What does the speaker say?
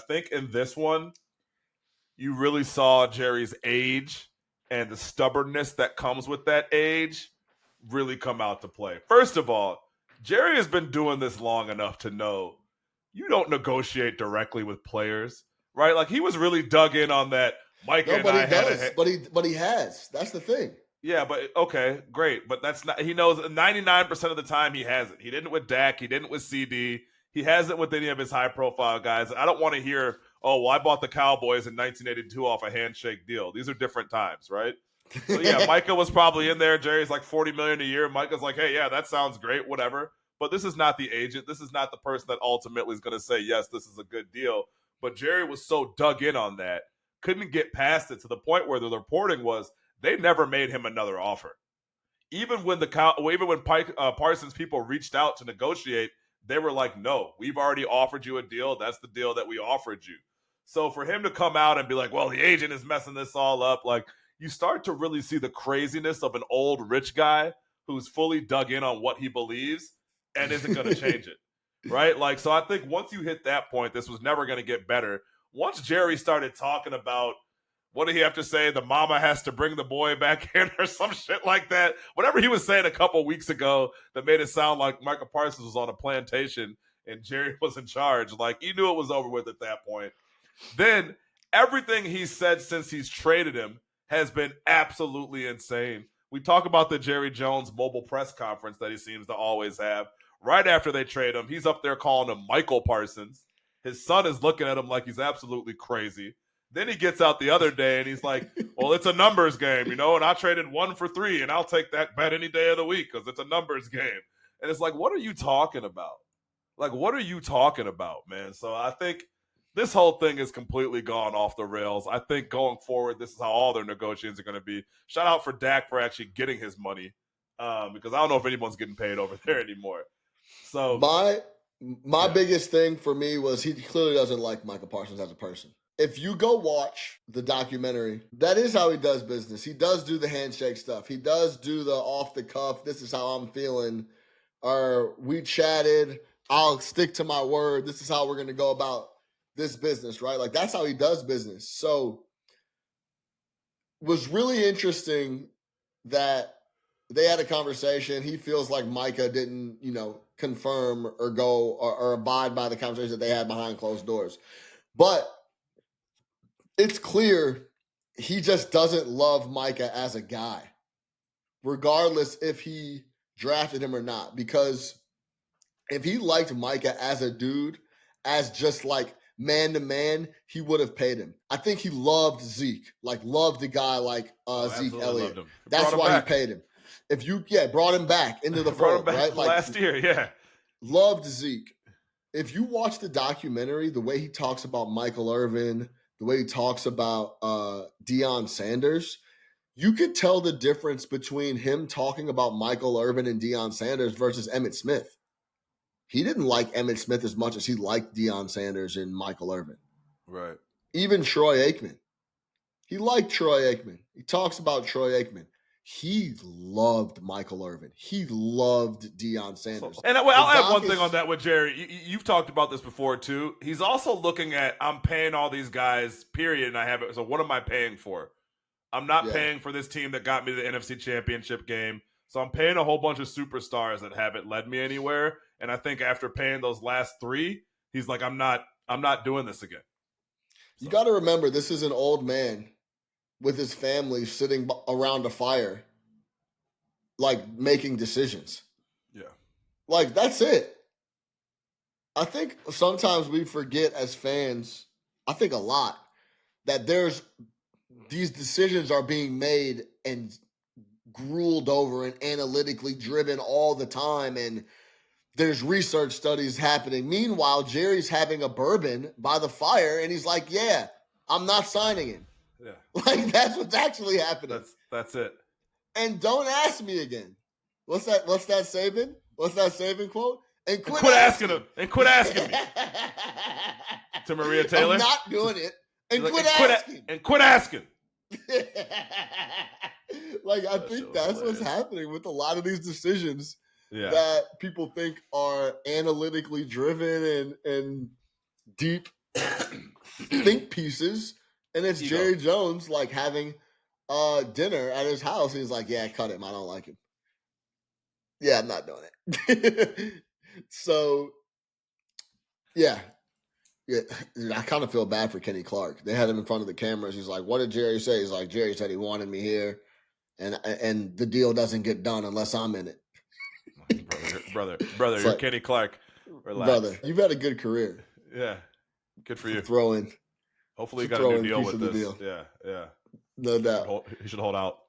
think in this one, you really saw Jerry's age and the stubbornness that comes with that age really come out to play. First of all, Jerry has been doing this long enough to know you don't negotiate directly with players, right? Like he was really dug in on that. Micah No, and but I he had does. But he has. That's the thing. yeah, but okay, great. But that's not, he knows 99% of the time he hasn't. He didn't with Dak. He didn't with CD. He hasn't with any of his high profile guys. I don't want to hear, oh, well, I bought the Cowboys in 1982 off a handshake deal. These are different times, right? So yeah, Micah was probably in there. Jerry's like $40 million a year. Micah's like, hey, yeah, that sounds great, whatever. But this is not the agent. This is not the person that ultimately is going to say, yes, this is a good deal. But Jerry was so dug in on that, couldn't get past it to the point where the reporting was they never made him another offer. Even when Parsons people reached out to negotiate, they were like, no, we've already offered you a deal. That's the deal that we offered you. So for him to come out and be like, well, the agent is messing this all up, like you start to really see the craziness of an old rich guy who's fully dug in on what he believes and isn't going to change it. Right? Like, so I think once you hit that point, this was never going to get better. Once Jerry started talking about, what did he have to say? The mama has to bring the boy back in or some shit like that. Whatever he was saying a couple weeks ago that made it sound like Micah Parsons was on a plantation and Jerry was in charge. Like, he knew it was over with at that point. Then everything he's said since he's traded him has been absolutely insane. We talk about the Jerry Jones mobile press conference that he seems to always have. Right after they trade him, he's up there calling him Michael Parsons. His son is looking at him like he's absolutely crazy. Then he gets out the other day and he's like, well, it's a numbers game, and I traded 1 for 3 and I'll take that bet any day of the week because it's a numbers game. And it's like, what are you talking about? Like, what are you talking about, man? So I think this whole thing is completely gone off the rails. I think going forward, this is how all their negotiations are going to be. Shout out for Dak for actually getting his money because I don't know if anyone's getting paid over there anymore. So my biggest thing for me was he clearly doesn't like Micah Parsons as a person. If you go watch the documentary, that is how he does business. He does do the handshake stuff. He does do the off the cuff, this is how I'm feeling, or we chatted, I'll stick to my word, this is how we're going to go about this business, right? Like that's how he does business. So it was really interesting that they had a conversation. He feels like Micah didn't, confirm or go or abide by the conversation that they had behind closed doors. But it's clear he just doesn't love Micah as a guy, regardless if he drafted him or not. Because if he liked Micah as a dude, as just like man to man, he would have paid him. I think he loved Zeke, loved a guy like Zeke Elliott. That's why he paid him. If you brought him back into the fold, right? Last year, yeah. Loved Zeke. If you watch the documentary, the way he talks about Michael Irvin, the way he talks about Deion Sanders, you could tell the difference between him talking about Michael Irvin and Deion Sanders versus Emmitt Smith. He didn't like Emmitt Smith as much as he liked Deion Sanders and Michael Irvin. Right. Even Troy Aikman. He liked Troy Aikman. He talks about Troy Aikman. He loved Michael Irvin. He loved Deion Sanders. And I'll add one thing on that with Jerry. You've talked about this before, too. He's also looking at, I'm paying all these guys, period, and I have it. So what am I paying for? I'm not paying for this team that got me to the NFC Championship game. So I'm paying a whole bunch of superstars that haven't led me anywhere. And I think after paying those last 3, he's like, I'm not doing this again. So. You got to remember, this is an old man with his family sitting around a fire, making decisions. Yeah. That's it. I think sometimes we forget as fans, I think a lot, that these decisions are being made and grueled over and analytically driven all the time, and there's research studies happening. Meanwhile, Jerry's having a bourbon by the fire, and he's like, yeah, I'm not signing him. Yeah. That's what's actually happening. That's it. And don't ask me again. What's that Saban? What's that Saban quote? And quit asking him. And quit asking me. To Maria Taylor. I'm not doing it. And quit asking. And quit asking. I think that's what's happening with a lot of these decisions that people think are analytically driven and deep think pieces, and it's Ego. Jerry Jones like having dinner at his house. He's like, yeah, cut him. I don't like him. Yeah, I'm not doing it. So, yeah. Yeah, I kind of feel bad for Kenny Clark. They had him in front of the cameras. He's like, "What did Jerry say?" He's like, "Jerry said he wanted me here, and the deal doesn't get done unless I'm in it." brother, It's you're like, Kenny Clark. brother, Relax. you've had a good career Yeah, good for for you. throwing Hopefully, to you got a new throw in deal piece with of the this. deal. Yeah. No doubt. He should hold out.